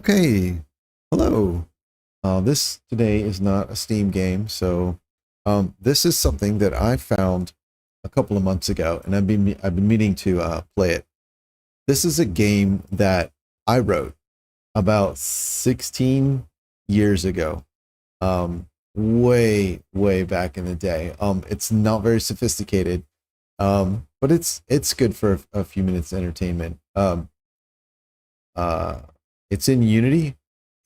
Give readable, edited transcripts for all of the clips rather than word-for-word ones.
Okay, hello. This today is not a Steam game, so this is something that I found a couple of months ago, and I've been meaning to play it. This is a game that I wrote about 16 years ago, way back in the day. It's not very sophisticated, but it's good for a few minutes entertainment. Uh, it's in Unity,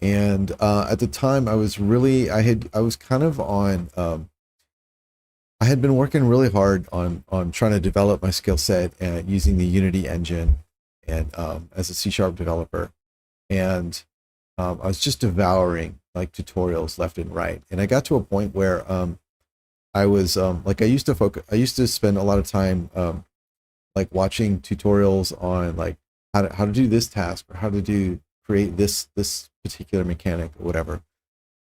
and at the time I was kind of on I had been working really hard on trying to develop my skill set and using the Unity engine and as a C# developer, and I was just devouring like tutorials left and right, and I got to a point where I was like I used to spend a lot of time like watching tutorials on like how to do this task or how to create this particular mechanic or whatever.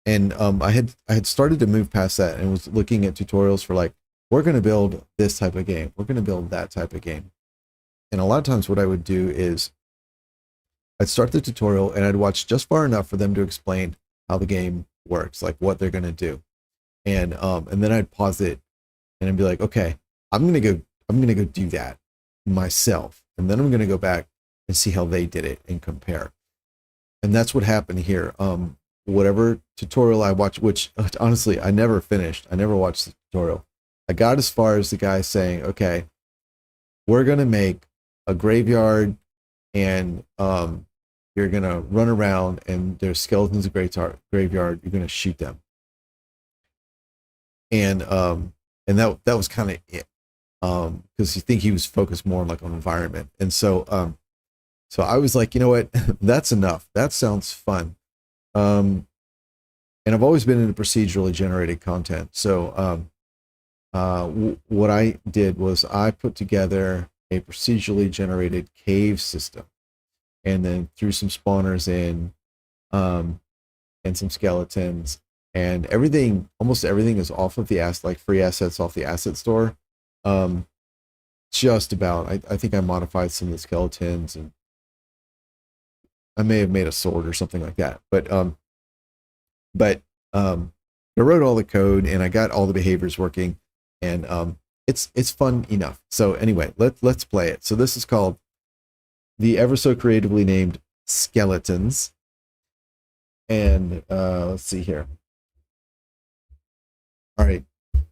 And I had started to move past that and was looking at tutorials for like, we're going to build this type of game, we're going to build that type of game. And a lot of times what I would do is I'd start the tutorial and I'd watch just far enough for them to explain how the game works, like what they're going to do. And then I'd pause it and I'd be like, okay, I'm going to go do that myself. And then I'm going to go back and see how they did it and compare. And that's what happened here. Whatever tutorial I watched, which honestly I never finished, I never watched the tutorial. I got as far as the guy saying, okay, we're gonna make a graveyard, and you're gonna run around and there's skeletons of graveyard, you're gonna shoot them. And that was kind of it. Because you think he was focused more like on environment. And so I was like, you know what, that's enough. That sounds fun. And I've always been into procedurally generated content. So what I did was I put together a procedurally generated cave system, and then threw some spawners in, and some skeletons, and almost everything is off of the like free assets off the asset store. Just about. I think I modified some of the skeletons, and I may have made a sword or something like that. But I wrote all the code and I got all the behaviors working, and it's fun enough. So anyway, let's play it. So this is called the ever so creatively named Skeletons. And let's see here. All right.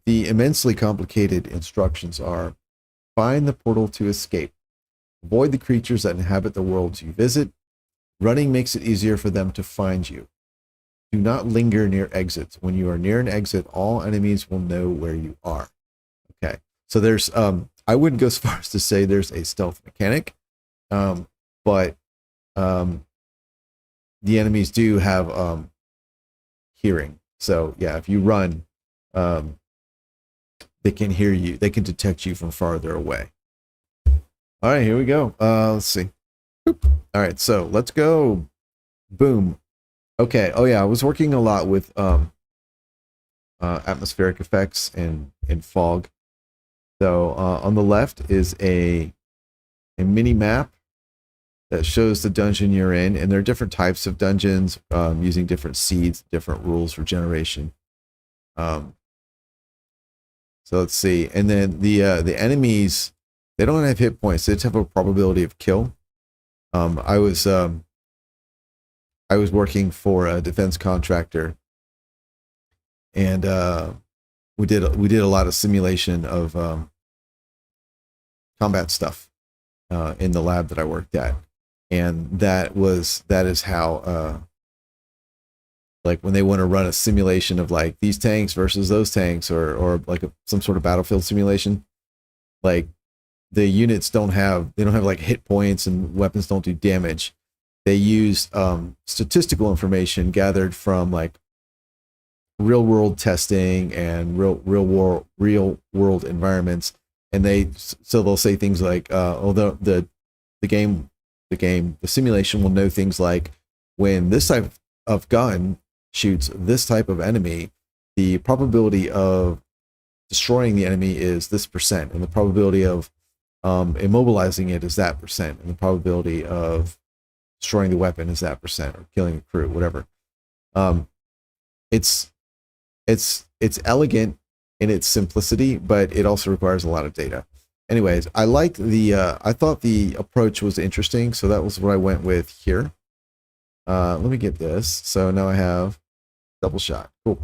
The immensely complicated instructions are: find the portal to escape. Avoid the creatures that inhabit the worlds you visit. Running makes it easier for them to find you. Do not linger near exits. When you are near an exit, all enemies will know where you are. Okay. So there's I wouldn't go as far as to say there's a stealth mechanic, but the enemies do have hearing. So yeah, if you run, they can hear you. They can detect you from farther away. All right, here we go. Let's see. Boop. All right, so let's go. Boom. Okay. Oh yeah, I was working a lot with atmospheric effects and fog. So on the left is a mini map that shows the dungeon you're in, and there are different types of dungeons using different seeds, different rules for generation. So let's see, and then the enemies, they don't have hit points; they just have a probability of kill. I was working for a defense contractor, and we did a lot of simulation of combat stuff in the lab that I worked at, and that is how like when they want to run a simulation of like these tanks versus those tanks, or like some sort of battlefield simulation, like the units don't have like hit points, and weapons don't do damage. They use statistical information gathered from like real world testing and real world environments, and they'll say things like, the simulation will know things like, when this type of gun shoots this type of enemy, the probability of destroying the enemy is this percent, and the probability of immobilizing it is that percent, and the probability of destroying the weapon is that percent, or killing the crew, whatever. It's elegant in its simplicity, but it also requires a lot of data. Anyways, I liked the I thought the approach was interesting, so that was what I went with here. Let me get this. So now I have double shot. Cool.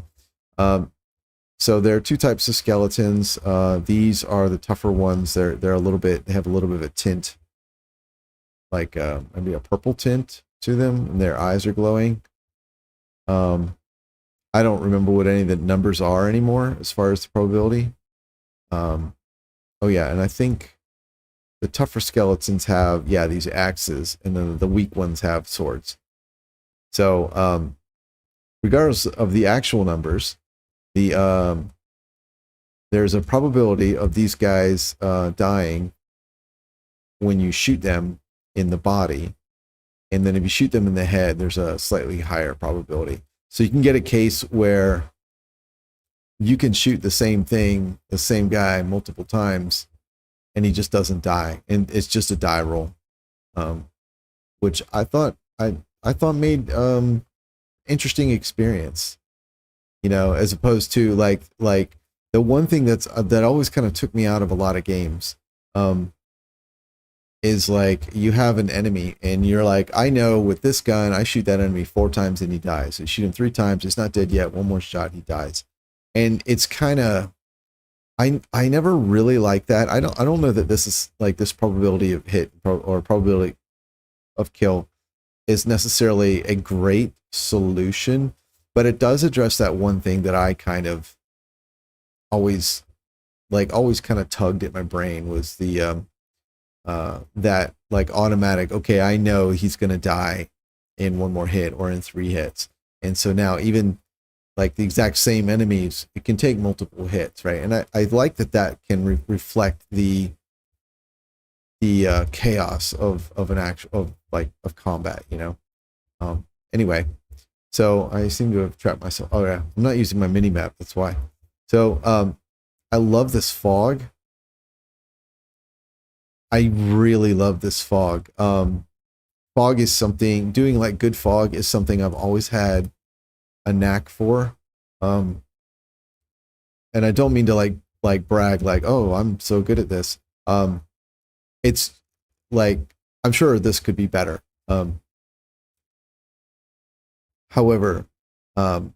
So there are two types of skeletons. These are the tougher ones. They're a little bit, they have a little bit of a tint, like maybe a purple tint to them, and their eyes are glowing. I don't remember what any of the numbers are anymore as far as the probability. Oh yeah, and I think the tougher skeletons have, yeah, these axes, and then the weak ones have swords. So regardless of the actual numbers, there's a probability of these guys dying when you shoot them in the body, and then if you shoot them in the head, there's a slightly higher probability. So you can get a case where you can shoot the same thing, the same guy multiple times, and he just doesn't die, and it's just a die roll, which I thought made interesting experience, you know, as opposed to like the one thing that always kind of took me out of a lot of games, is like you have an enemy and you're like, I know with this gun I shoot that enemy 4 times and he dies. I shoot him 3 times, it's not dead yet. One more shot, he dies. And it's kind of, I never really like that. I don't know that this is like this probability of hit or probability of kill is necessarily a great solution, but it does address that one thing that I kind of always kind of tugged at my brain, was the that like automatic, okay, I know he's gonna die in 1 more hit or in 3 hits, and so now even like the exact same enemies, it can take multiple hits, right? And I like that can reflect the chaos of an actual of combat, you know. Anyway, so I seem to have trapped myself. Oh yeah, I'm not using my mini map, that's why. So I love this fog. I really love this fog. Fog is something, doing like good fog is something I've always had a knack for. And I don't mean to like brag like, oh, I'm so good at this. It's like, I'm sure this could be better. However, for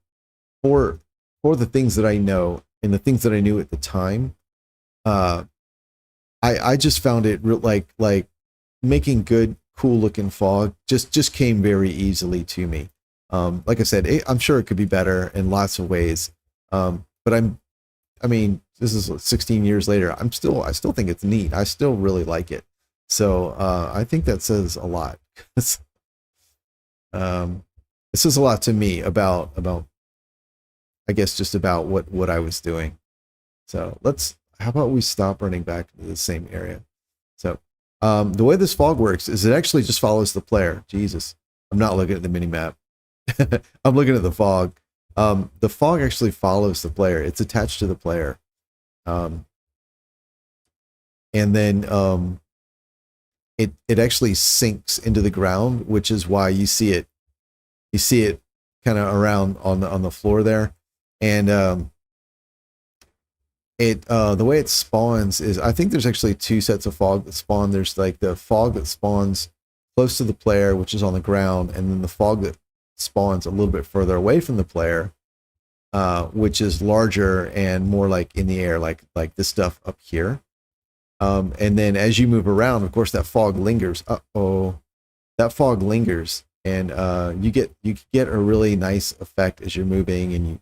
the things that I know and the things that I knew at the time, I just found it like making good, cool looking fog just came very easily to me. Like I said, I'm sure it could be better in lots of ways. But I mean, this is 16 years later. I still think it's neat. I still really like it. So I think that says a lot. It says a lot to me about I guess just about what I was doing. So how about we stop running back to the same area? So the way this fog works is it actually just follows the player. Jesus, I'm not looking at the mini map. I'm looking at the fog. The fog actually follows the player. It's attached to the player. And then it actually sinks into the ground, which is why you see it kind of around on the floor there. And the way it spawns is, I think there's actually 2 sets of fog that spawn. There's like the fog that spawns close to the player, which is on the ground, and then the fog that spawns a little bit further away from the player, which is larger and more like in the air, like this stuff up here. And then as you move around, of course, that fog lingers. That fog lingers, and you get a really nice effect as you're moving, and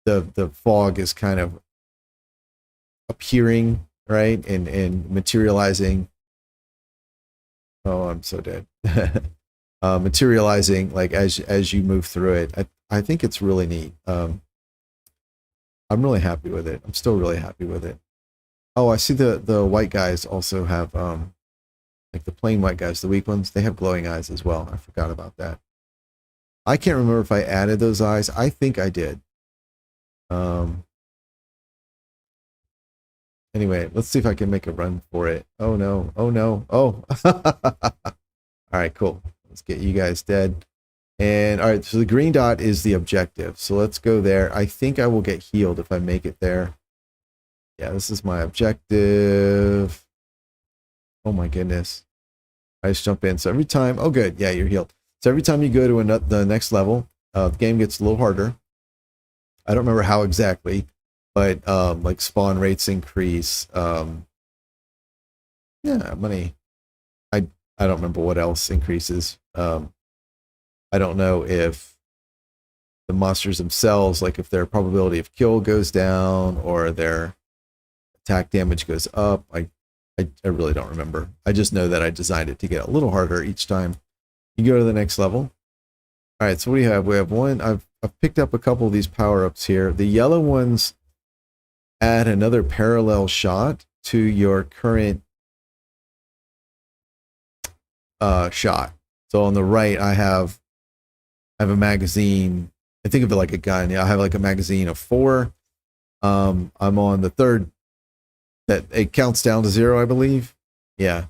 the fog is kind of appearing, right, and materializing. Oh, I'm so dead. Materializing like as you move through it. I think it's really neat. I'm really happy with it. I'm still really happy with it. Oh, I see the white guys also have like the plain white guys, the weak ones, they have glowing eyes as well. I forgot about that. I can't remember if I added those eyes. I think I did. Anyway, let's see if I can make a run for it. Oh no. Oh no. Oh. All right, cool. Let's get you guys dead. And all right, so the green dot is the objective. So let's go there. I think I will get healed if I make it there. Yeah, this is my objective. Oh my goodness. I just jump in. So every time, oh good, yeah, you're healed. So every time you go to the next level, the game gets a little harder. I don't remember how exactly, but like spawn rates increase. Yeah, money. I don't remember what else increases. I don't know if the monsters themselves, like if their probability of kill goes down or their attack damage goes up. I really don't remember. I just know that I designed it to get a little harder each time you go to the next level. All right, so what do you have? We have one. I've picked up a couple of these power-ups here. The yellow ones add another parallel shot to your current shot. So on the right, I have a magazine. I think of it like a gun. Yeah, I have like a magazine of 4. I'm on the third. That it counts down to 0, I believe. Yeah.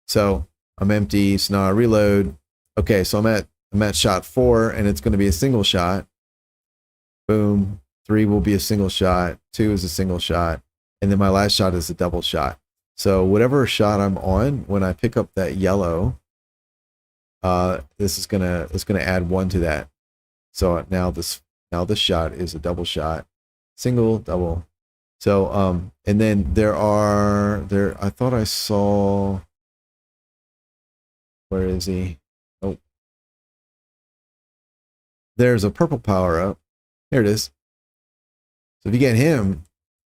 So I'm empty. So now I reload. Okay, so I'm at shot 4, and it's going to be a single shot. Boom. 3 will be a single shot. 2 is a single shot, and then my last shot is a double shot. So whatever shot I'm on, when I pick up that yellow, this is gonna add 1 to that. So now this shot is a double shot, single, double. So and then I thought I saw, where is he? Oh, there's a purple power up. Here it is. So if you get him,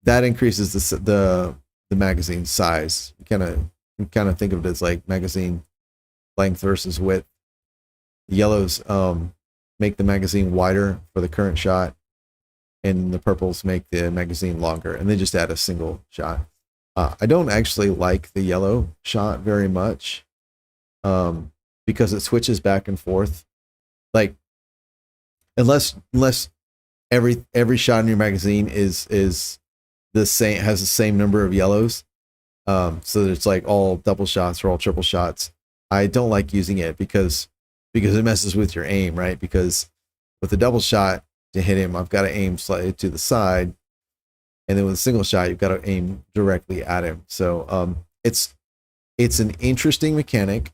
that increases the magazine size. You kind of think of it as like magazine length versus width. The yellows make the magazine wider for the current shot, and the purples make the magazine longer, and they just add a single shot. I don't actually like the yellow shot very much, because it switches back and forth. Like, unless every shot in your magazine is the same, has the same number of yellows, so that it's like all double shots or all triple shots. I don't like using it because it messes with your aim, right? Because with the double shot, to hit him, I've got to aim slightly to the side, and then with a single shot, you've got to aim directly at him. So it's an interesting mechanic,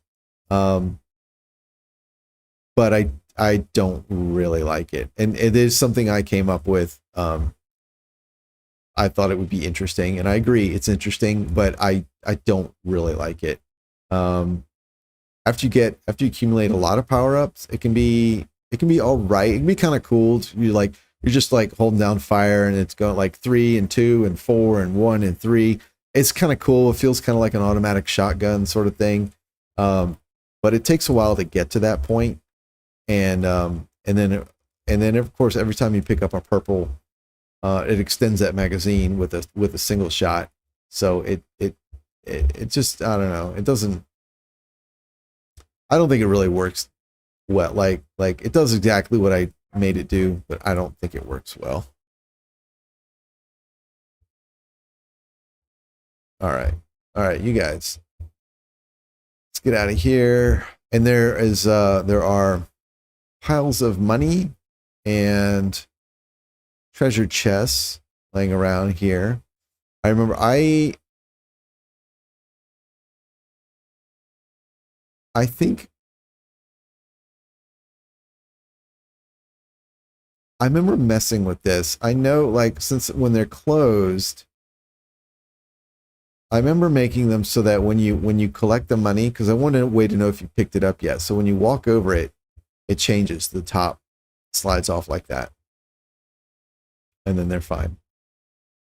but I don't really like it, and it is something I came up with. I thought it would be interesting, and I agree it's interesting, but I don't really like it. After you accumulate a lot of power ups, it can be all right. It can be kind of cool. You're just like holding down fire, and it's going like 3 and 2 and 4 and 1 and 3. It's kind of cool. It feels kind of like an automatic shotgun sort of thing. But it takes a while to get to that point. And then of course, every time you pick up a purple, it extends that magazine with a single shot. So it just, I don't know. I don't think it really works well. Like it does exactly what I made it do, but I don't think it works well. All right, you guys, let's get out of here. And there are piles of money and treasure chests laying around here. I remember I think I remember messing with this. I know, like, since when they're closed, I remember making them so that when you collect the money, because I wanted a way to know if you picked it up yet. So when you walk over it, it changes. The top slides off like that, and then they're fine.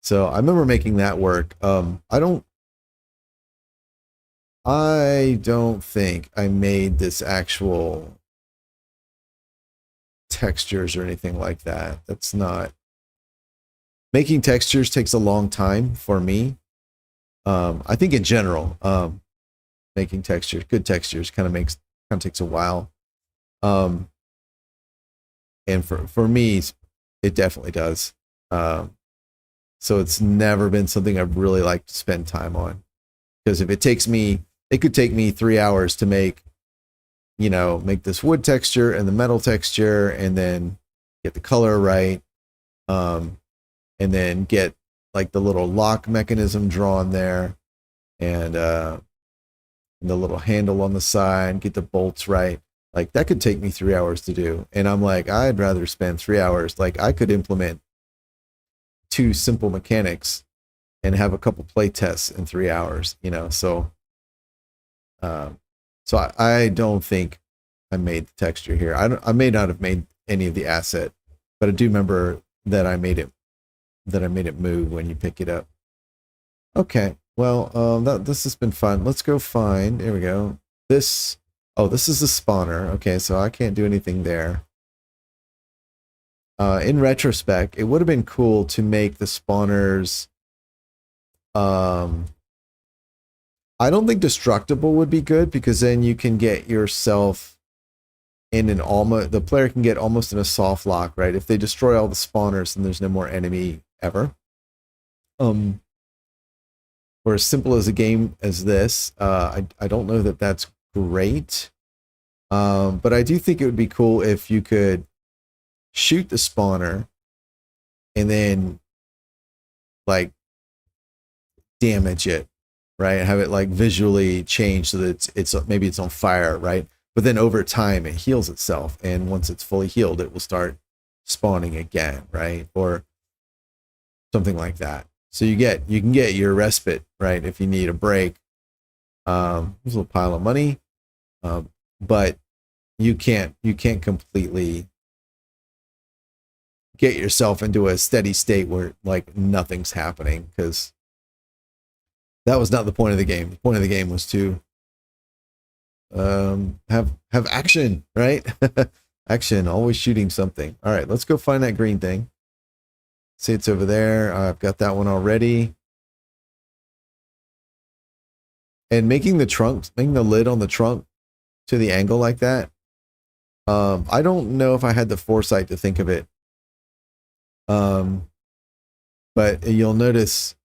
So I remember making that work. I don't think I made this actual textures or anything like that. That's not, making textures takes a long time for me. I think in general, making textures, good textures, kind of takes a while. And for me, it definitely does. So it's never been something I've really liked to spend time on, because if it could take me 3 hours to make you know, make this wood texture and the metal texture, and then get the color right, and then get like the little lock mechanism drawn there, and the little handle on the side, get the bolts right. Like that could take me 3 hours to do. And I'm like, I'd rather spend 3 hours. Like I could implement 2 simple mechanics and have a couple play tests in 3 hours, you know? So, I don't think I made the texture here. I may not have made any of the asset, but I do remember that I made it move when you pick it up. Okay. Well, this has been fun. Let's go find, here we go. This is the spawner. Okay, so I can't do anything there. In retrospect, it would have been cool to make the spawners, I don't think destructible would be good, because then you can get yourself in an the player can get almost in a soft lock, right? If they destroy all the spawners, then there's no more enemy ever. For as simple as a game as this, I don't know that that's great. But I do think it would be cool if you could shoot the spawner and then like damage it, right? Have it like visually change so that it's maybe it's on fire, right? But then over time it heals itself, and once it's fully healed, it will start spawning again, right? Or something like that. So you can get your respite, right? If you need a break. There's a little pile of money, but you can't completely get yourself into a steady state where like nothing's happening, because that was not the point of the game. The point of the game was to have action, right? Action, always shooting something. All right, let's go find that green thing. See, it's over there. I've got that one already. And making the lid on the trunk to the angle like that, I don't know if I had the foresight to think of it. But you'll notice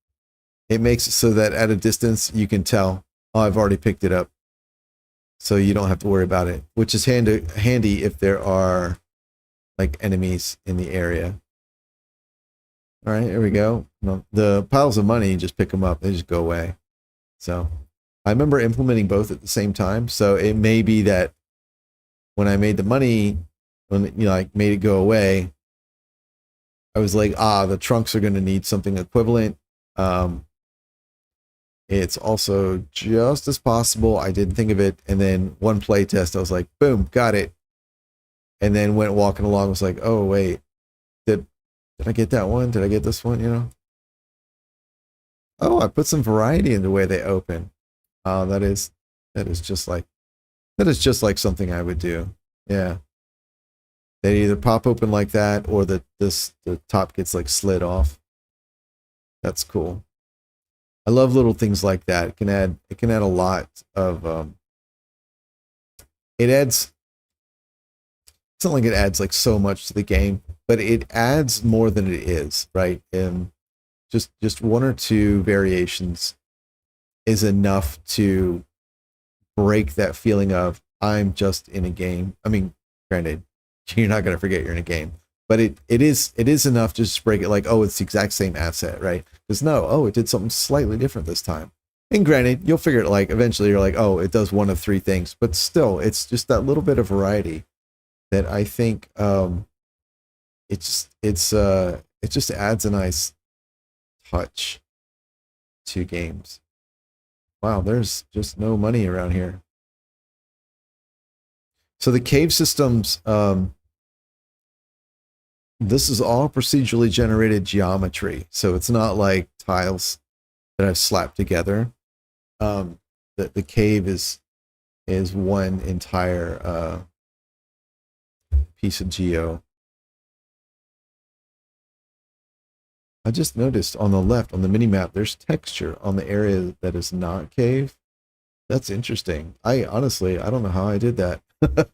it makes it so that at a distance you can tell, oh, I've already picked it up. So you don't have to worry about it, which is handy if there are like enemies in the area. All right, here we go. The piles of money, you just pick them up. They just go away. So I remember implementing both at the same time. So it may be that when I made the money, when you know, like made it go away, I was like, the trunks are going to need something equivalent. It's also just as possible. I didn't think of it. And then one play test, I was like, boom, got it. And then went walking along, was like, oh, wait, did I get that one? Did I get this one? You know? Oh, I put some variety in the way they open. That is just like something I would do. Yeah. They either pop open like that, or the top gets like slid off. That's cool. I love little things like that. It can add a lot of it adds, it's not like it adds like so much to the game, but it adds more than it is, right? And just one or two variations is enough to break that feeling of I'm just in a game. I mean, granted, you're not going to forget you're in a game, but it is enough to just break it, like, oh, it's the exact same asset, right? Because it did something slightly different this time. And granted, you'll figure it, like, eventually you're like, oh, it does one of three things, but still, it's just that little bit of variety that I think it just adds a nice touch to games. Wow, there's just no money around here. So the cave systems, this is all procedurally generated geometry. So it's not like tiles that I've slapped together. The cave is one entire piece of geo. I just noticed on the left, on the mini map, there's texture on the area that is not cave. That's interesting. I don't know how I did that.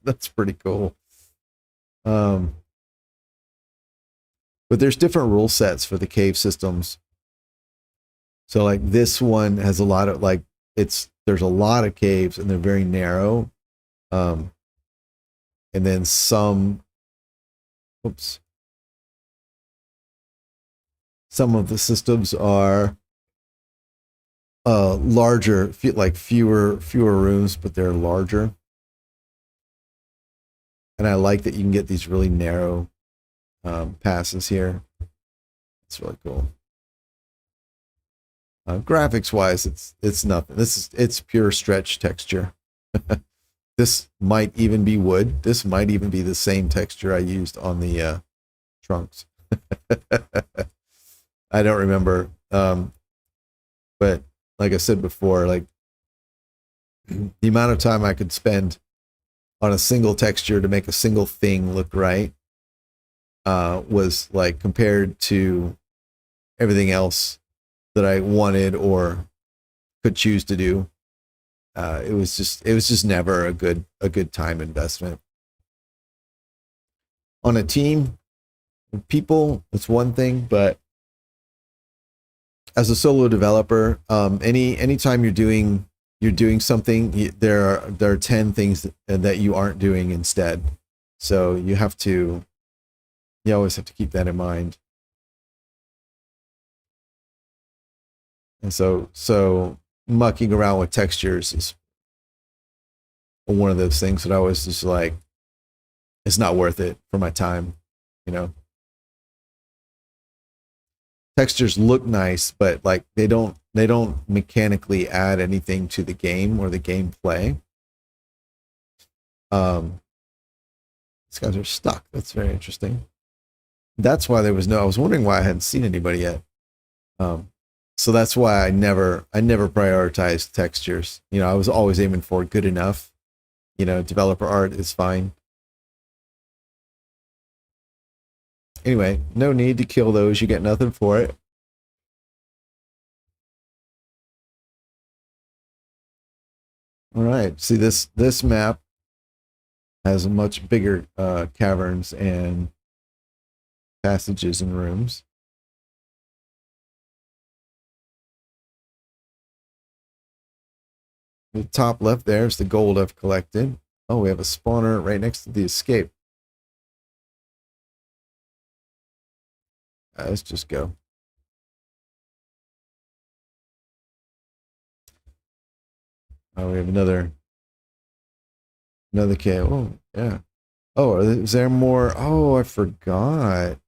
That's pretty cool. But there's different rule sets for the cave systems. So like this one has a lot of there's a lot of caves and they're very narrow. and then some, oops, some of the systems are larger, like fewer rooms, but they're larger. And I like that you can get these really narrow passes here. It's really cool. Graphics wise, it's nothing. It's pure stretch texture. This might even be wood. This might even be the same texture I used on the trunks. I don't remember. But like I said before, like the amount of time I could spend on a single texture to make a single thing look right was like compared to everything else that I wanted or could choose to do. It was just never a good time investment. On a team, people, it's one thing, but as a solo developer, anytime you're doing something, there are 10 things that you aren't doing instead. So you always have to keep that in mind. And so mucking around with textures is one of those things that I was just like, it's not worth it for my time, you know. Textures look nice, but like they don't mechanically add anything to the game or the gameplay. These guys are stuck. That's very interesting. That's why I was wondering why I hadn't seen anybody yet. So that's why I never prioritized textures. You know, I was always aiming for good enough. You know, developer art is fine. Anyway, no need to kill those. You get nothing for it. All right. See, this map has a much bigger caverns and passages and rooms. The top left there is the gold I've collected. Oh, we have a spawner right next to the escape. Let's just go. Oh, we have another cave. Oh, yeah. Oh, is there more? Oh, I forgot.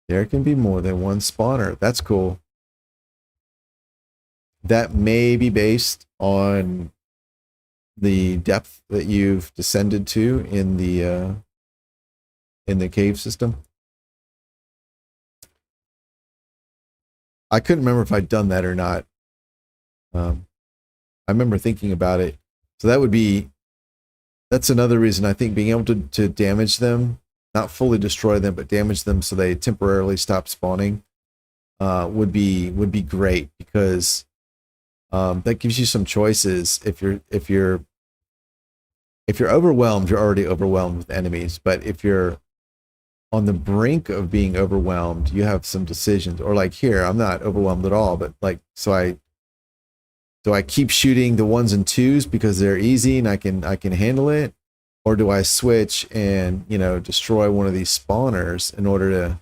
There can be more than one spawner. That's cool. That may be based on the depth that you've descended to in the cave system. I couldn't remember if I'd done that or not. I remember thinking about it. So that's another reason I think being able to damage them, not fully destroy them, but damage them so they temporarily stop spawning, would be great, because that gives you some choices. If you're overwhelmed, you're already overwhelmed with enemies. But if you're on the brink of being overwhelmed, you have some decisions. Or like here, I'm not overwhelmed at all, but like, do I keep shooting the 1s and 2s because they're easy and I can handle it? Or do I switch and, you know, destroy one of these spawners in order to,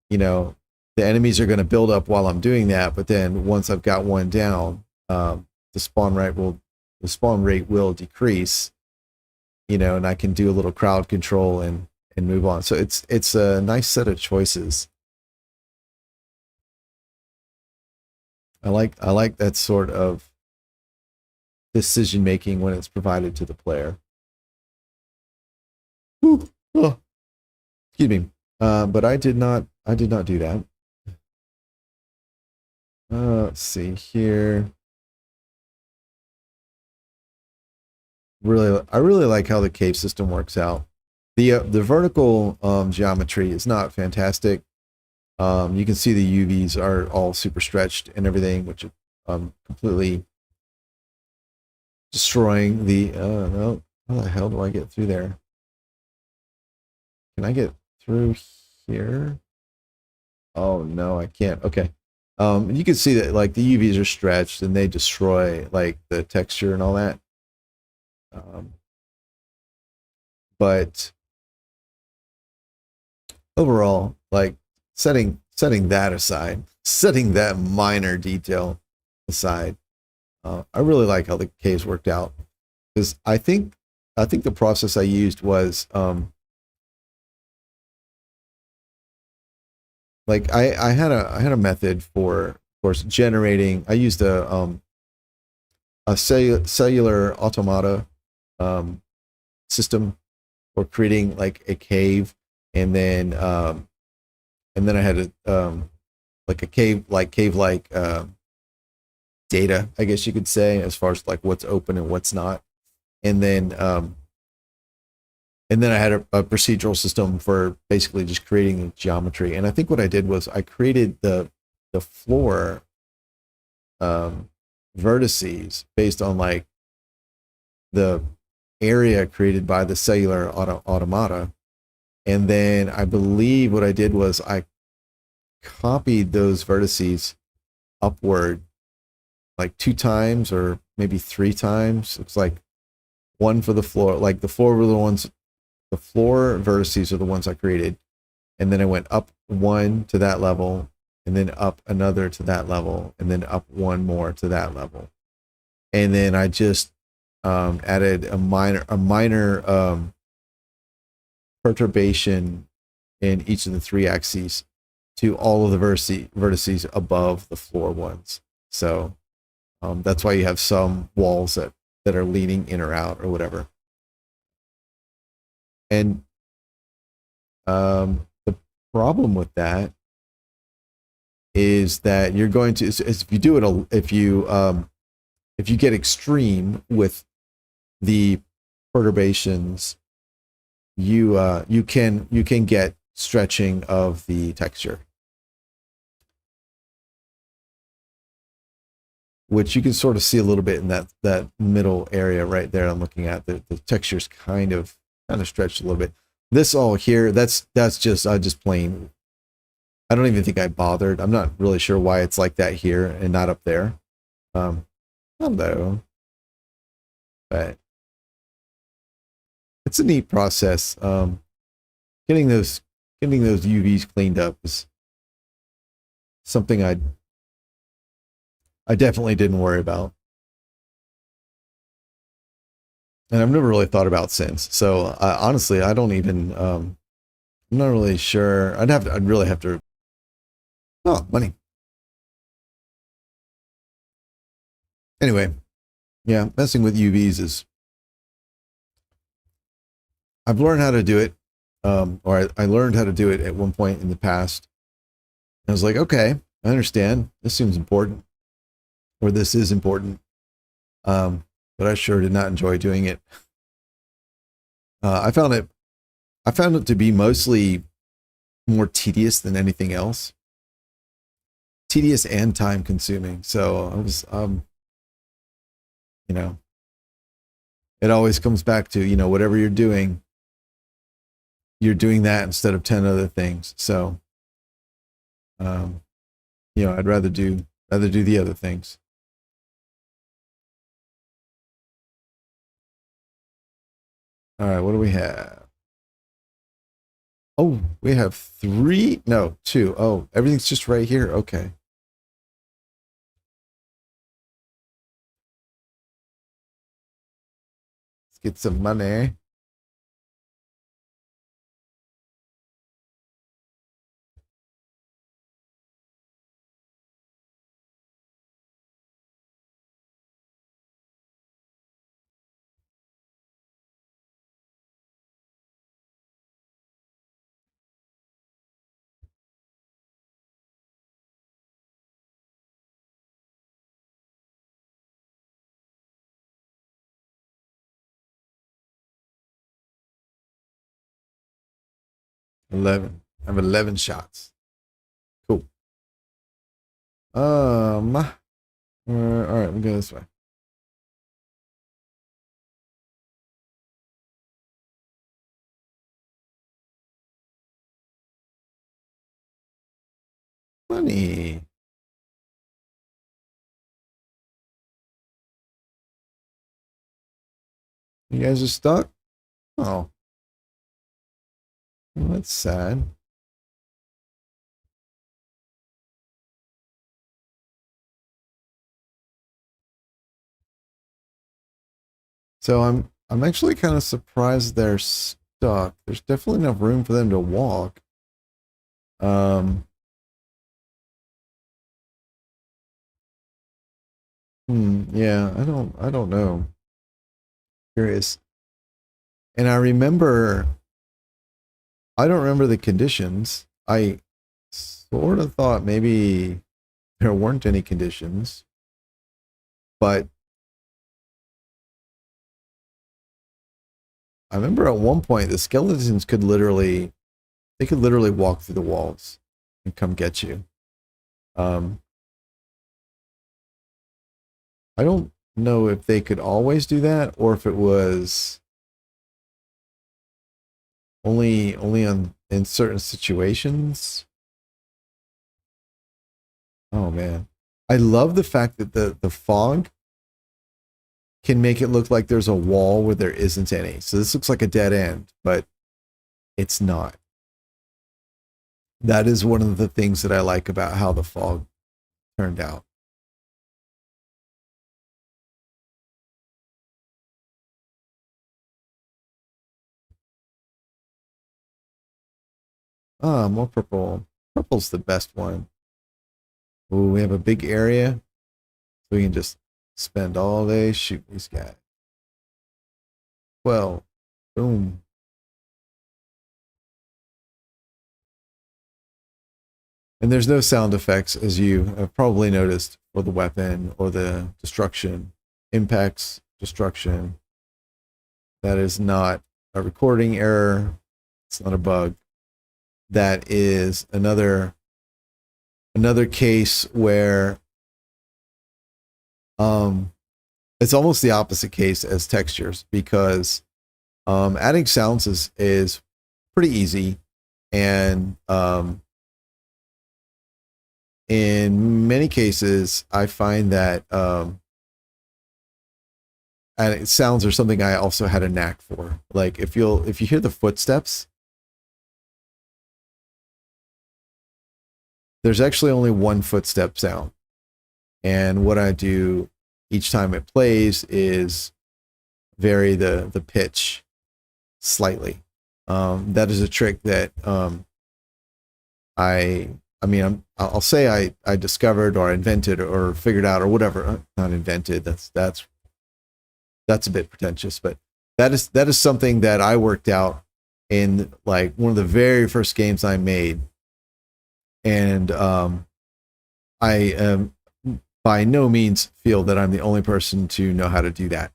you know, the enemies are going to build up while I'm doing that, but then once I've got one down, the spawn rate will decrease, you know, and I can do a little crowd control and move on. So it's a nice set of choices. I like that sort of decision making when it's provided to the player. Whew. Oh. Excuse me. But I did not do that. Let's see here. I really like how the cave system works out. The vertical geometry is not fantastic. You can see the UVs are all super stretched and everything, which completely destroying the. No, how the hell do I get through there? Can I get through here? Oh no, I can't. Okay. You can see that like the UVs are stretched and they destroy like the texture and all that. But overall, like setting that aside, setting that minor detail aside, I really like how the caves worked out, because I think the process I used was like I had a method for, of course, generating. I used a cellular automata um, system for creating like a cave, and then I had a like a cave like data, I guess you could say, as far as like what's open and what's not. And then I had a procedural system for basically just creating geometry. And I think what I did was I created the floor um, vertices based on like the area created by the cellular automata. And then I believe what I did was I copied those vertices upward like 2 times or maybe 3 times. It's like one for the floor, like the floor were the ones, the floor vertices are the ones I created. And then I went up one to that level, and then up another to that level, and then up one more to that level. And then I just added a minor perturbation in each of the 3 axes to all of the vertices above the floor ones. So that's why you have some walls that are leaning in or out or whatever. And the problem with that is that you're going to, if you do it, if you get extreme with the perturbations, you can get stretching of the texture, which you can sort of see a little bit in that middle area right there. I'm looking at the texture's kind of stretched a little bit. This all here, that's just I just plain. I don't even think I bothered. I'm not really sure why it's like that here and not up there. Hello, but it's a neat process. Getting those UVs cleaned up is something I definitely didn't worry about, and I've never really thought about since. So honestly, I don't even. I'm not really sure. I'd really have to. Oh, money. Anyway, yeah, messing with UVs is. I've learned how to do it, or I learned how to do it at one point in the past. I was like, okay, I understand. This seems important, or this is important. But I sure did not enjoy doing it. I found it to be mostly more tedious than anything else. Tedious and time consuming. So I was, you know, it always comes back to, whatever you're doing that instead of 10 other things. So, I'd rather do the other things. All right, what do we have? Oh, we have 3, no, 2. Oh, everything's just right here. Okay. Let's get some money. I have 11 shots. Cool. All right, we go this way. Money. You guys are stuck? Oh. Well, that's sad. So I'm actually kind of surprised they're stuck. There's definitely enough room for them to walk. Yeah, I don't know. Curious. And I don't remember the conditions. I sort of thought maybe there weren't any conditions, but I remember at one point the skeletons could literally walk through the walls and come get you. I don't know if they could always do that or if it was only in certain situations. Oh man. I love the fact that the fog can make it look like there's a wall where there isn't any. So this looks like a dead end, but it's not. That is one of the things that I like about how the fog turned out. Ah, more purple. Purple's the best one. Ooh, we have a big area, so we can just spend all day shooting these guys. Well, boom. And there's no sound effects, as you have probably noticed, for the weapon or the destruction. Impacts, destruction. That is not a recording error. It's not a bug. That is another case where it's almost the opposite case as textures, because adding sounds is pretty easy, and in many cases I find that and sounds are something I also had a knack for. Like if you hear the footsteps, there's actually only one footstep sound. And what I do each time it plays is vary the pitch slightly. That is a trick that I'll say I discovered or invented or figured out or whatever. Not invented. That's a bit pretentious, but that is something that I worked out in like one of the very first games I made. And I am by no means feel that I'm the only person to know how to do that.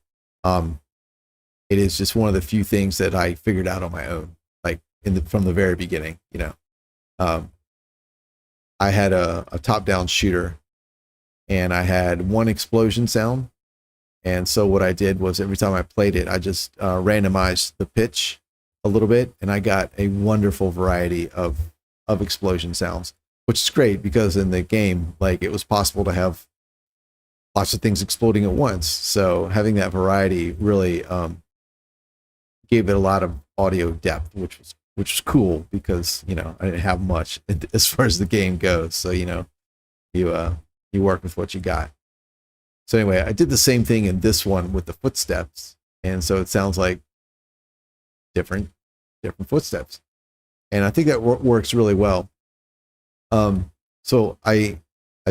It is just one of the few things that I figured out on my own, like from the very beginning. I had a top-down shooter, and I had one explosion sound. And so what I did was every time I played it, I just randomized the pitch a little bit, and I got a wonderful variety of explosion sounds, which is great because in the game, like, it was possible to have lots of things exploding at once. So having that variety really gave it a lot of audio depth, which was cool because I didn't have much as far as the game goes. So you work with what you got. So anyway, I did the same thing in this one with the footsteps, and so it sounds like different footsteps, and I think that works really well. So I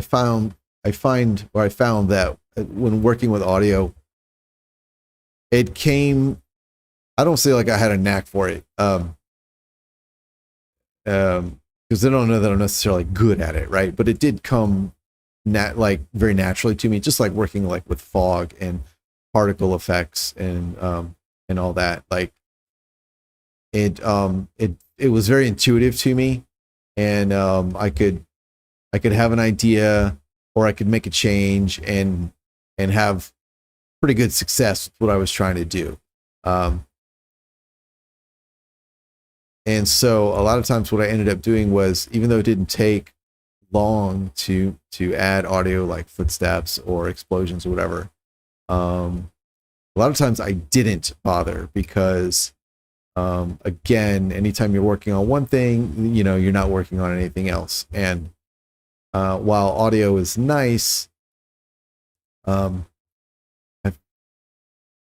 found that when working with audio, it came. I don't say like I had a knack for it, because I don't know that I'm necessarily good at it, right? But it did come very naturally to me, just like working like with fog and particle effects and all that. Like it was very intuitive to me, and I could have an idea, or I could make a change and have pretty good success with what I was trying to do. And so a lot of times what I ended up doing was, even though it didn't take long to add audio like footsteps or explosions or whatever, a lot of times I didn't bother because Again, anytime you're working on one thing, you know, you're not working on anything else. And while audio is nice,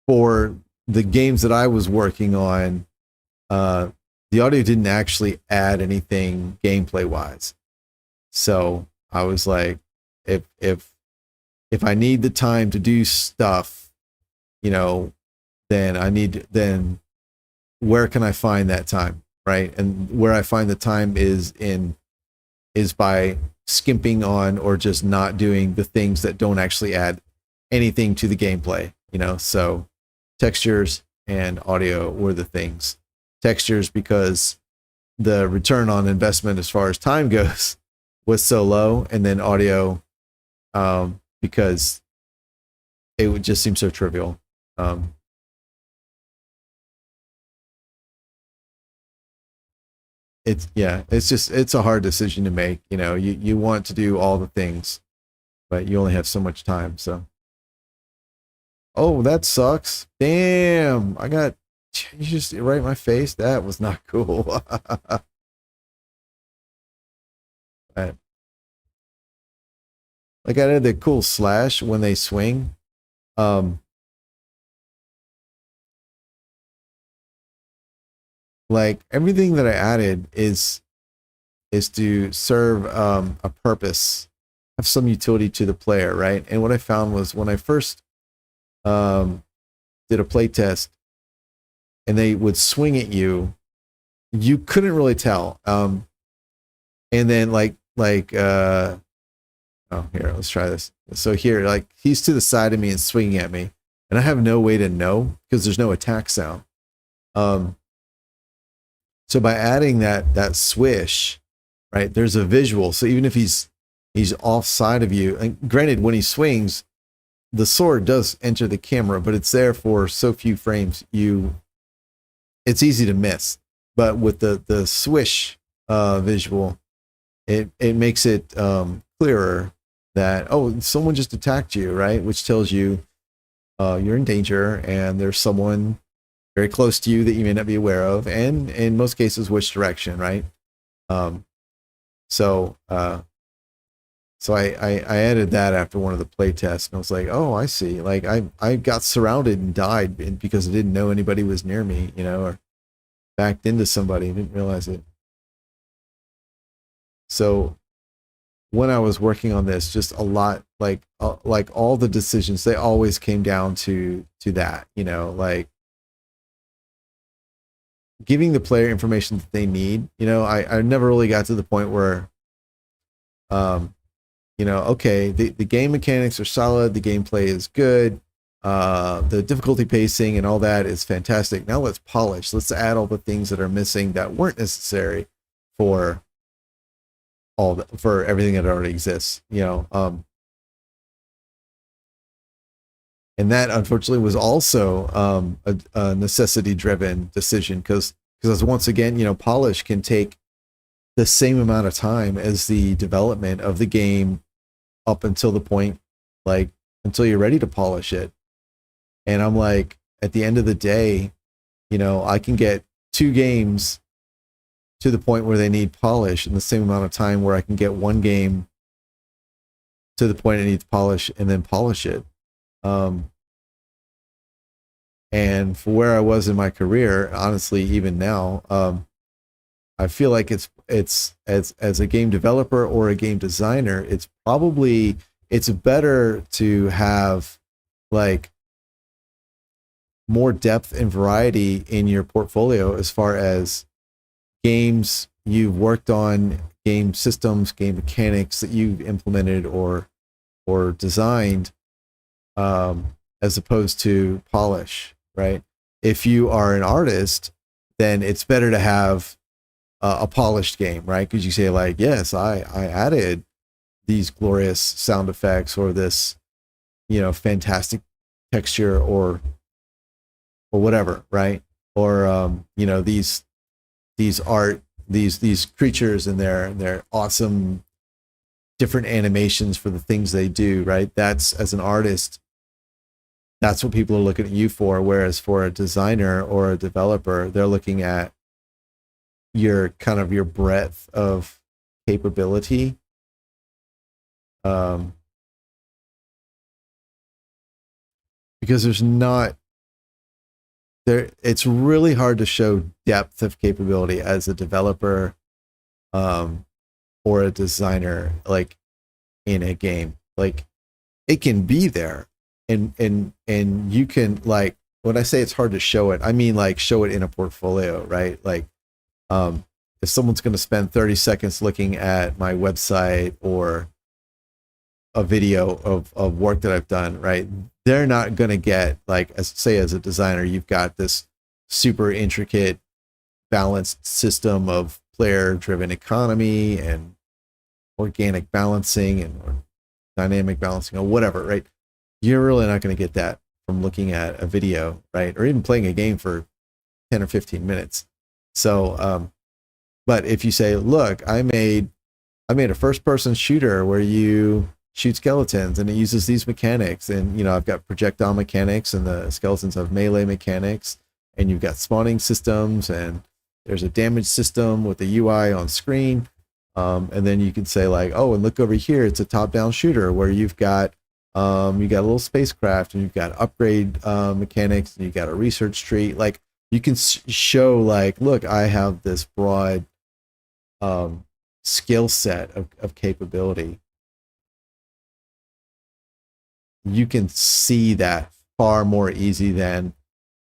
for the games that I was working on, the audio didn't actually add anything gameplay wise. So I was like, if I need the time to do stuff, you know, then where can I find that time, right? And where I find the time is by skimping on or just not doing the things that don't actually add anything to the gameplay, you know. So textures and audio were the things. Textures because the return on investment as far as time goes was so low, and then audio because it would just seem so trivial. It's a hard decision to make. You know, you want to do all the things, but you only have so much time. So, oh, that sucks. Damn, you just right in my face. That was not cool. Right. Like I did the cool slash when they swing. Like everything that I added is to serve a purpose, have some utility to the player, right? And what I found was when I first did a play test and they would swing at you, you couldn't really tell. And then oh, here, let's try this. So here, like he's to the side of me and swinging at me, and I have no way to know because there's no attack sound. So by adding that swish, right, there's a visual. So even if he's offside of you, and granted, when he swings, the sword does enter the camera, but it's there for so few frames, it's easy to miss. But with the swish visual, it makes it clearer that, oh, someone just attacked you, right? Which tells you you're in danger and there's someone very close to you that you may not be aware of, and in most cases, which direction, right? So I added that after one of the play tests, and I was like, oh, I see. Like I got surrounded and died because I didn't know anybody was near me, you know, or backed into somebody, didn't realize it. So when I was working on this, just a lot, like all the decisions, they always came down to that, you know, like giving the player information that they need. You know, I never really got to the point where, you know, okay, the game mechanics are solid, the gameplay is good, the difficulty pacing and all that is fantastic. Now let's polish. Let's add all the things that are missing that weren't necessary for for everything that already exists. You know, and that unfortunately was also a necessity-driven decision because once again, you know, polish can take the same amount of time as the development of the game up until the point, like until you're ready to polish it. And I'm like, at the end of the day, you know, I can get 2 games to the point where they need polish in the same amount of time where I can get 1 game to the point it needs polish and then polish it. And for where I was in my career, honestly, even now, I feel like it's as a game developer or a game designer, it's better to have like more depth and variety in your portfolio as far as games you've worked on, game systems, game mechanics that you've implemented or designed, as opposed to polish, right? If you are an artist, then it's better to have a polished game, right? Because you say like, yes, I added these glorious sound effects or this, you know, fantastic texture or whatever, right? Or you know, these creatures and their awesome different animations for the things they do, right? That's, as an artist, That's what people are looking at you for. Whereas for a designer or a developer, they're looking at your kind of your breadth of capability. Because there's not there, it's really hard to show depth of capability as a developer, or a designer, like in a game. Like it can be there, and you can, like, when I say it's hard to show it, I mean like show it in a portfolio, right? Like, if someone's going to spend 30 seconds looking at my website or a video of work that I've done, right? They're not going to get, like, as a designer, you've got this super intricate balanced system of player driven economy and organic balancing and or dynamic balancing or whatever, right? You're really not going to get that from looking at a video, right? Or even playing a game for 10 or 15 minutes. So, but if you say, look, I made a first person shooter where you shoot skeletons and it uses these mechanics, and I've got projectile mechanics and the skeletons have melee mechanics, and you've got spawning systems and there's a damage system with the UI on screen, and then you can say like, oh, and look over here, it's a top-down shooter where you've got a little spacecraft and you've got upgrade mechanics and you've got a research tree. Like you can show like, look, I have this broad skill set of capability. You can see that far more easy than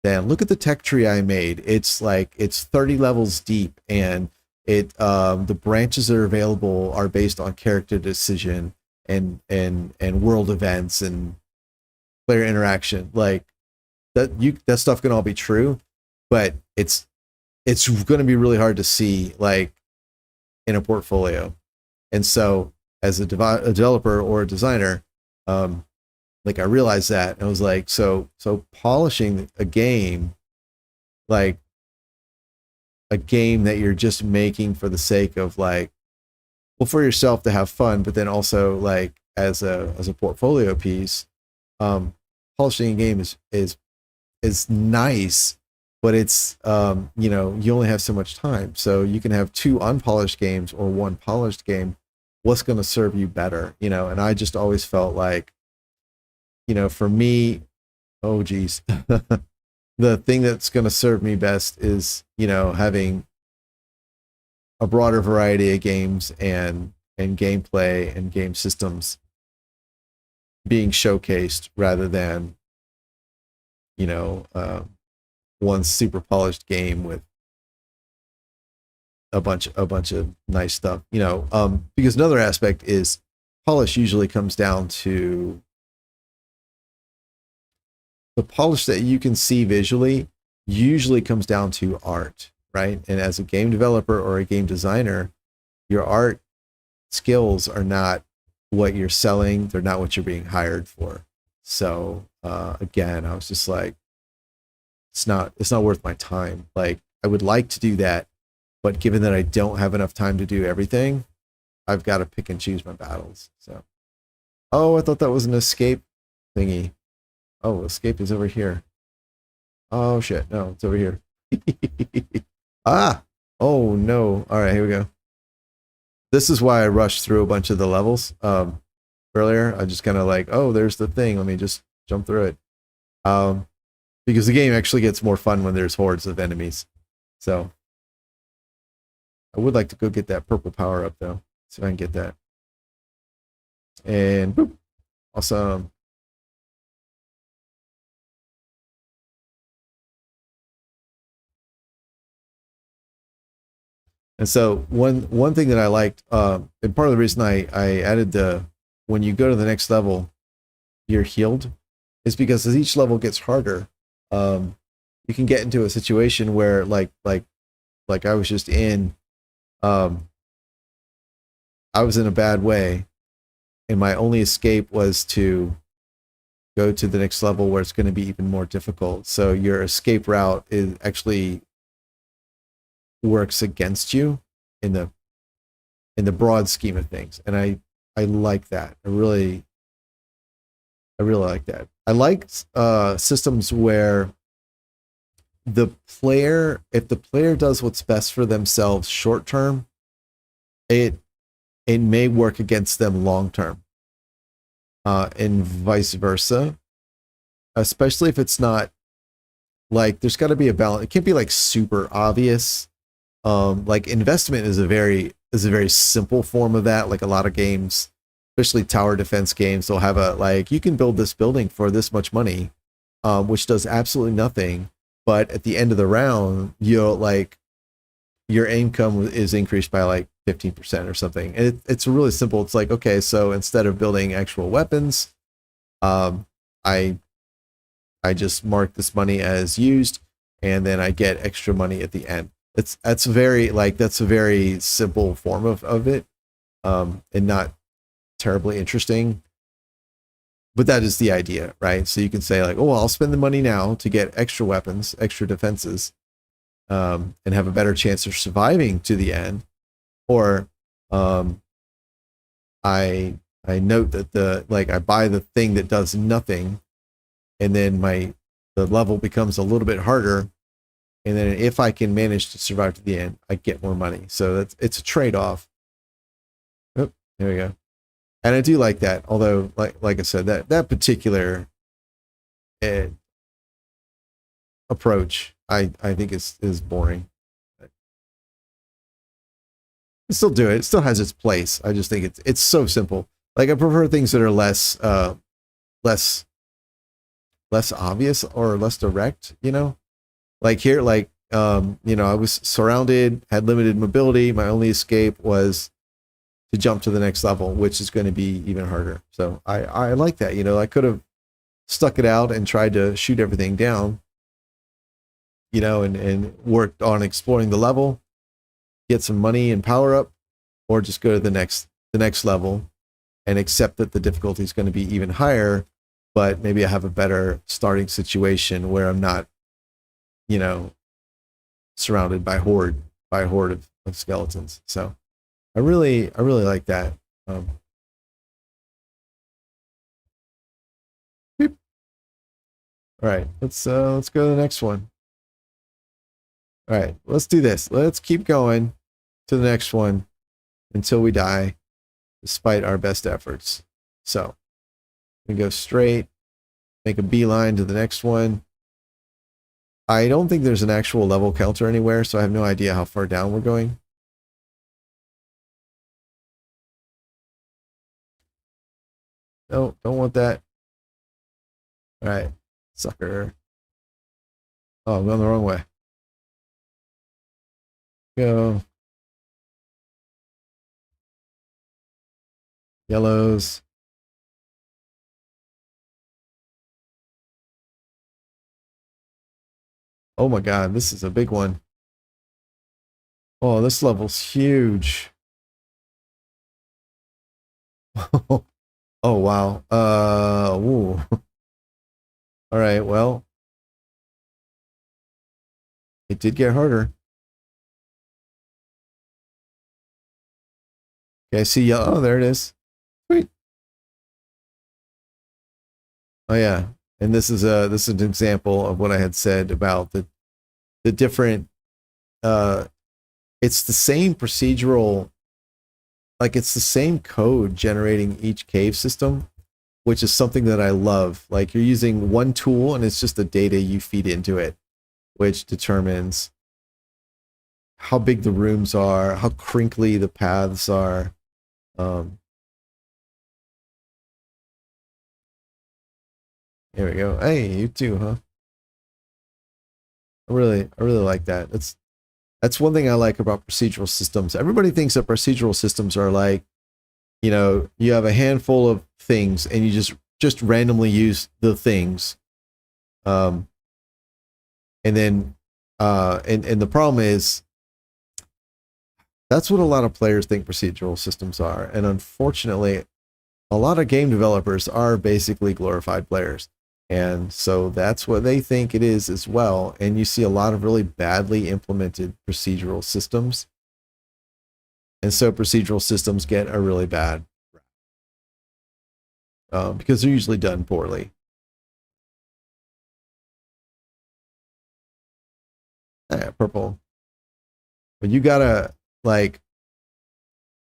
look at the tech tree I made. It's 30 levels deep, and the branches that are available are based on character decision and world events and player interaction. Like that stuff can all be true, but it's going to be really hard to see like in a portfolio. And so as a developer or a designer, like I realized that, and I was like, so polishing a game, like a game that you're just making for the sake of like, well, for yourself to have fun, but then also like as a portfolio piece, polishing a game is nice, but it's you only have so much time. So you can have 2 unpolished games or 1 polished game. What's going to serve you better? And I just always felt like, for me, oh geez, the thing that's going to serve me best is, having a broader variety of games and gameplay and game systems being showcased rather than, one super polished game with a bunch of nice stuff, because another aspect is polish usually comes down to the polish that you can see visually usually comes down to art, right? And as a game developer or a game designer, your art skills are not what you're selling. They're not what you're being hired for. So again, I was just like, it's not worth my time. Like I would like to do that, but given that I don't have enough time to do everything, I've got to pick and choose my battles. So, oh, I thought that was an escape thingy. Oh, escape is over here. Oh shit, no, it's over here. Ah, oh no. All right, here we go. This is why I rushed through a bunch of the levels earlier. I just kind of like, oh, there's the thing. Let me just jump through it. Because the game actually gets more fun when there's hordes of enemies. So I would like to go get that purple power up though. See if I can get that. And boop. Awesome. And so one thing that I liked, and part of the reason I added when you go to the next level, you're healed, is because as each level gets harder, you can get into a situation where like I was just in, I was in a bad way, and my only escape was to go to the next level where it's going to be even more difficult. So your escape route is actually works against you in the broad scheme of things, and I like that. I really like that. I like systems where the player, if the player does what's best for themselves short term, it may work against them long term, and vice versa. Especially if it's not like, there's got to be a balance. It can't be like super obvious. Like investment is a very simple form of that. Like a lot of games, especially tower defense games, they'll have a like, you can build this building for this much money, which does absolutely nothing. But at the end of the round, like your income is increased by like 15% or something. And it's really simple. It's like, okay, so instead of building actual weapons, I just mark this money as used, and then I get extra money at the end. That's a very simple form of it, and not terribly interesting. But that is the idea, right? So you can say like, oh, I'll spend the money now to get extra weapons, extra defenses, and have a better chance of surviving to the end. Or I note that I buy the thing that does nothing, and then the level becomes a little bit harder, and then if I can manage to survive to the end, I get more money. So it's a trade-off. Oh, there we go. And I do like that, although like I said, that particular approach I think is boring. I still do it. It still has its place. I just think it's so simple. Like I prefer things that are less obvious or less direct, you know? Like here, like I was surrounded, had limited mobility. My only escape was to jump to the next level, which is going to be even harder. So I like that. I could have stuck it out and tried to shoot everything down, and worked on exploring the level, get some money and power up, or just go to the next level and accept that the difficulty is going to be even higher, but maybe I have a better starting situation where I'm not, surrounded by a horde of skeletons. So I really like that. All right, let's go to the next one. All right, let's do this. Let's keep going to the next one until we die, despite our best efforts. So we go straight, make a beeline to the next one. I don't think there's an actual level counter anywhere, so I have no idea how far down we're going. No, don't want that. All right, sucker. Oh, I'm going the wrong way. Go. Yellows. Oh my God, this is a big one. Oh, this level's huge. Oh wow. Ooh. All right, well, it did get harder. Okay, I see yellow. Oh, there it is. Sweet. Oh yeah. And this is an example of what I had said about the different it's the same procedural, like it's the same code generating each cave system, which is something that I love. Like you're using one tool and it's just the data you feed into it, which determines how big the rooms are, how crinkly the paths are. Here we go. Hey, you too, huh? I really like that. That's one thing I like about procedural systems. Everybody thinks that procedural systems are like, you have a handful of things and you just randomly use the things. And then and the problem is that's what a lot of players think procedural systems are. And unfortunately, a lot of game developers are basically glorified players. And so that's what they think it is as well. And you see a lot of really badly implemented procedural systems. And so procedural systems get a really bad because they're usually done poorly. Purple. But you gotta like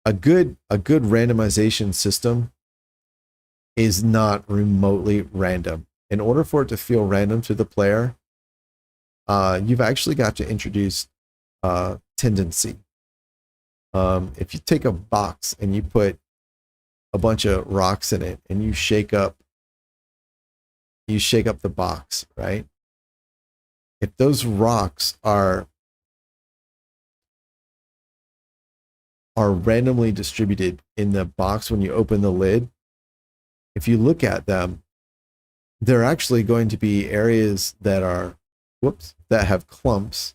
a good randomization system is not remotely random. In order for it to feel random to the player, you've actually got to introduce tendency. If you take a box and you put a bunch of rocks in it and you shake up the box, right? If those rocks are randomly distributed in the box when you open the lid, if you look at them, they're actually going to be areas that are, that have clumps,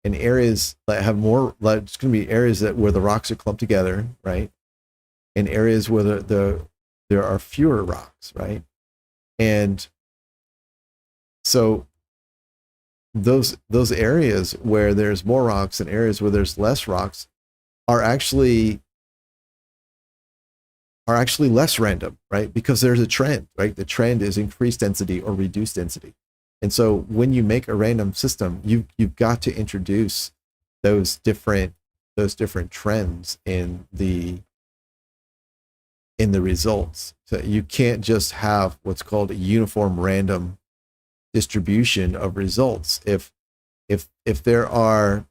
and areas that have more, like, it's going to be areas that where the rocks are clumped together, right? And areas where there are fewer rocks, right? And so those areas where there's more rocks and areas where there's less rocks are actually less random, right? Because there's a trend, right? The trend is increased density or reduced density. And so when you make a random system, you've got to introduce those different trends in the results. So you can't just have what's called a uniform random distribution of results. If there are,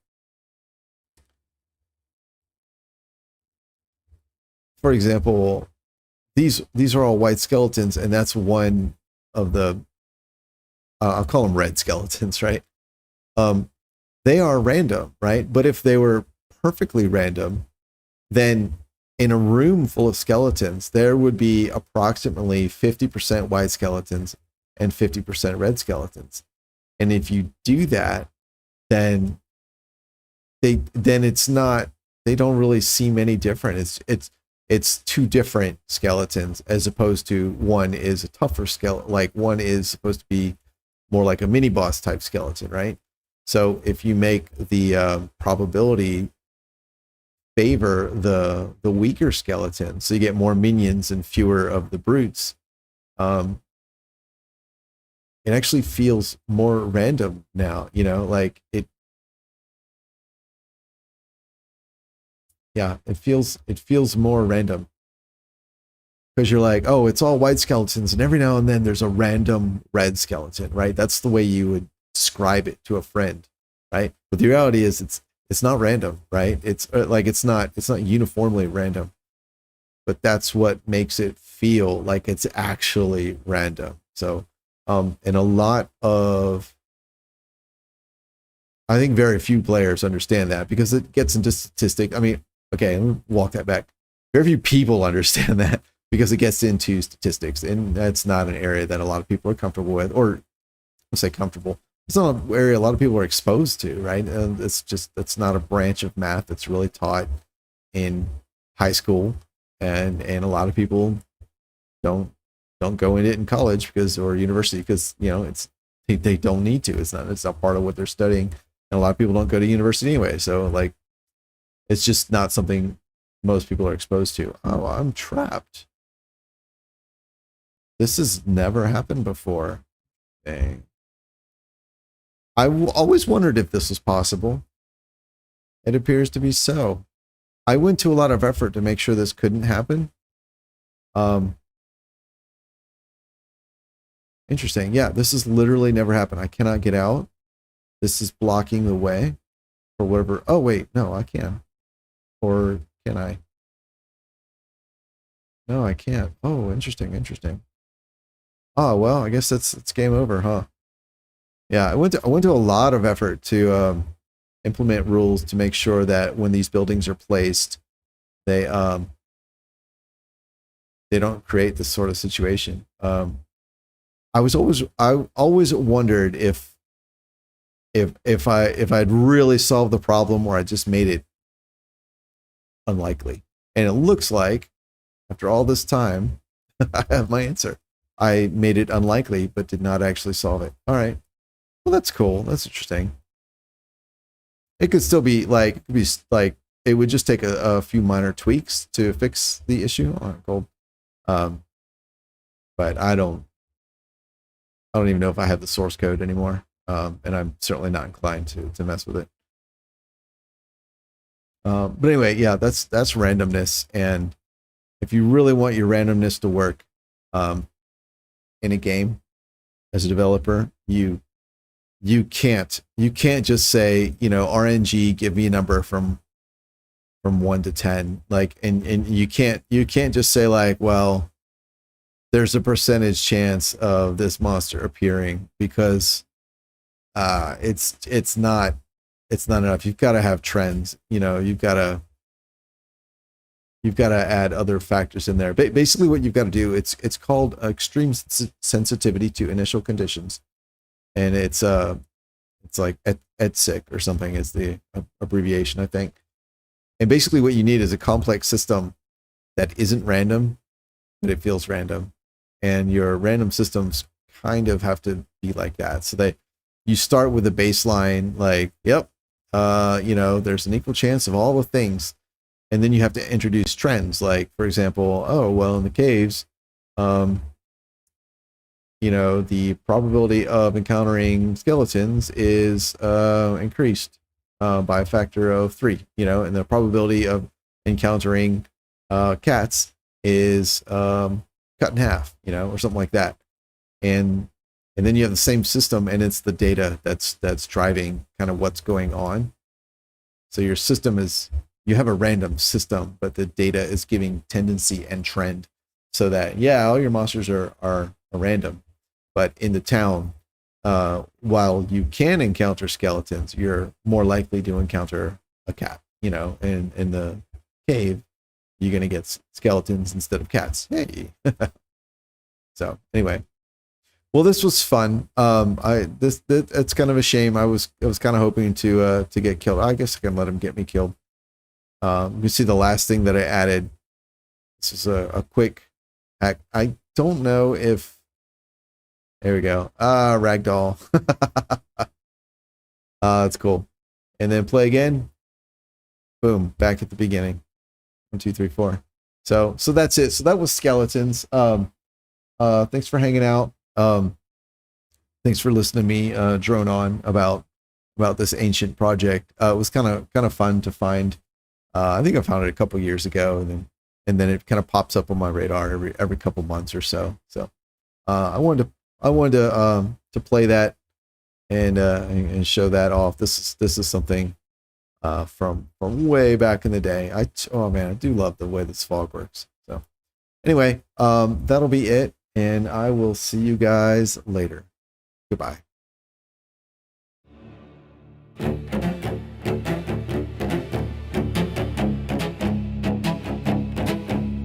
for example, these are all white skeletons, and that's one of the I'll call them red skeletons, right? They are random, right? But if they were perfectly random, then in a room full of skeletons, there would be approximately 50% white skeletons and 50% red skeletons. And if you do that, then it's not, they don't really seem any different. It's two different skeletons, as opposed to one is a tougher skeleton, like one is supposed to be more like a mini boss type skeleton, right? So if you make the probability favor the weaker skeleton, so you get more minions and fewer of the brutes, it actually feels more random now, you know, like it feels more random, because you're like, oh, it's all white skeletons and every now and then there's a random red skeleton, right? That's the way you would describe it to a friend, right? But the reality is it's not random, right? It's like it's not uniformly random, but that's what makes it feel like it's actually random. So and a lot of, I think very few players understand that, because it gets into statistic. I mean, okay, let me walk that back. Very few people understand that, because it gets into statistics, and that's not an area that a lot of people are comfortable with, or let's say comfortable. It's not an area a lot of people are exposed to, right? And that's not a branch of math that's really taught in high school, and a lot of people don't go in it in college or university, because, you know, they don't need to. It's not part of what they're studying, and a lot of people don't go to university anyway. So like, it's just not something most people are exposed to. Oh, I'm trapped. This has never happened before. Dang. I always wondered if this was possible. It appears to be so. I went to a lot of effort to make sure this couldn't happen. Interesting. Yeah, this has literally never happened. I cannot get out. This is blocking the way for whatever. Oh, wait. No, I can. Or can I? No, I can't. Oh, interesting. Oh, well, I guess it's game over, huh? Yeah, I went to a lot of effort to implement rules to make sure that when these buildings are placed, they don't create this sort of situation. I always wondered if I'd really solved the problem, or I just made it unlikely. And it looks like, after all this time, I have my answer. I made it unlikely, but did not actually solve it. All right. Well, that's cool. That's interesting. It could still be like, it would just take a few minor tweaks to fix the issue. Cool. But I don't even know if I have the source code anymore. and I'm certainly not inclined to mess with it. But anyway, yeah, that's randomness. And if you really want your randomness to work in a game as a developer, you can't just say, you know, RNG, give me a number from 1 to 10, like, and you can't just say like, well, there's a percentage chance of this monster appearing, because it's not enough. You've got to have trends, you know, you've got to add other factors in there. Basically what you've got to do, it's called extreme sensitivity to initial conditions, and it's like ESTIC or something is the abbreviation, I think. And basically what you need is a complex system that isn't random, but it feels random. And your random systems kind of have to be like that. So that you start with a baseline, like, yep, you know, there's an equal chance of all the things. And then you have to introduce trends. Like, for example, oh, well, in the caves, you know, the probability of encountering skeletons is increased by a factor of 3, you know, and the probability of encountering cats is cut in half, you know, or something like that. And then you have the same system, and it's the data that's driving kind of what's going on. So your system is, you have a random system, but the data is giving tendency and trend, so that, yeah, all your monsters are random, but in the town, while you can encounter skeletons, you're more likely to encounter a cat, you know, and in the cave, you're going to get skeletons instead of cats. Hey. So anyway, well, this was fun. It's kind of a shame. I was kind of hoping to get killed. I guess I can let him get me killed. You can see the last thing that I added. This is a quick hack. I don't know if, there we go. Ragdoll. That's cool. And then play again. Boom, back at the beginning. 1, 2, 3, 4. So that's it. So that was skeletons. Thanks for hanging out. Thanks for listening to me drone on about this ancient project. It was kind of fun to find. I think I found it a couple years ago, and then it kind of pops up on my radar every couple months or so. So I wanted to play that and show that off. This is something from way back in the day. Oh man, I do love the way this fog works. So anyway, that'll be it, and I will see you guys later. Goodbye.